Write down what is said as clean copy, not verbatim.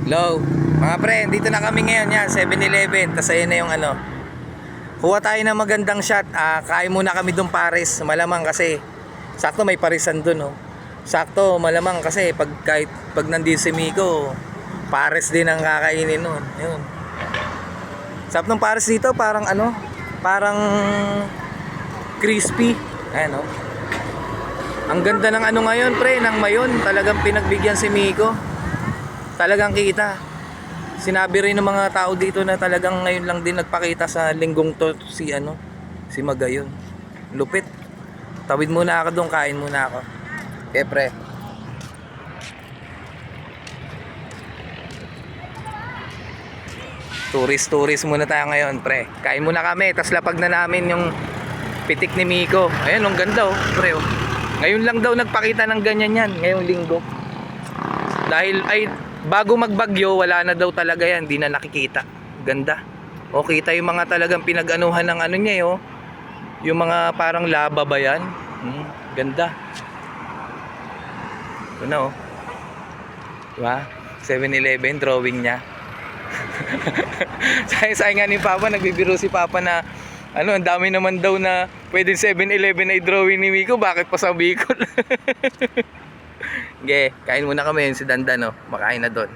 Hello, mga pre, dito na kami ngayon yan, 7-Eleven. Tapos ayun na yung ano. Kuha tayo ng magandang shot. Kain muna kami dun pares. Malamang kasi sakto may parisan dun, oh. Sakto, malamang kasi pag nandito si Miko, pares din ang kakainin nun. Yun. Sarap ng pares dito, parang ano, parang crispy. Ayan, oh. Ang ganda ng ano ngayon, pre, ng mayon. Talagang pinagbigyan si Miko. Talagang kita. Sinabi rin ng mga tao dito na talagang ngayon lang din nagpakita sa linggong to si Magayon. Lupit. Tawid muna ako doon, kain muna ako. Okay, pre. Tourist muna tayo ngayon, pre. Kain muna kami, tas lapag na namin yung pitik ni Miko. Ayun, ang ganda, oh, pre, oh. Ngayon lang daw nagpakita ng ganyan yan, ngayong linggo. Dahil bago magbagyo, wala na daw talaga yan, di na nakikita. Ganda. O kita yung mga talagang pinag-anuhan ng ano niya, oh. Yung mga parang laba ba yan? Ganda. Ito na, oh. Diba? 7-Eleven, drawing niya. Sayang nga ni Papa, nagbibiro si Papa na ano, ang dami naman daw na pwedeng 7-Eleven ay drawing ni Miko, bakit pa sa Bicol? Okay, kain muna kami, si Dandan, oh. Makain na doon.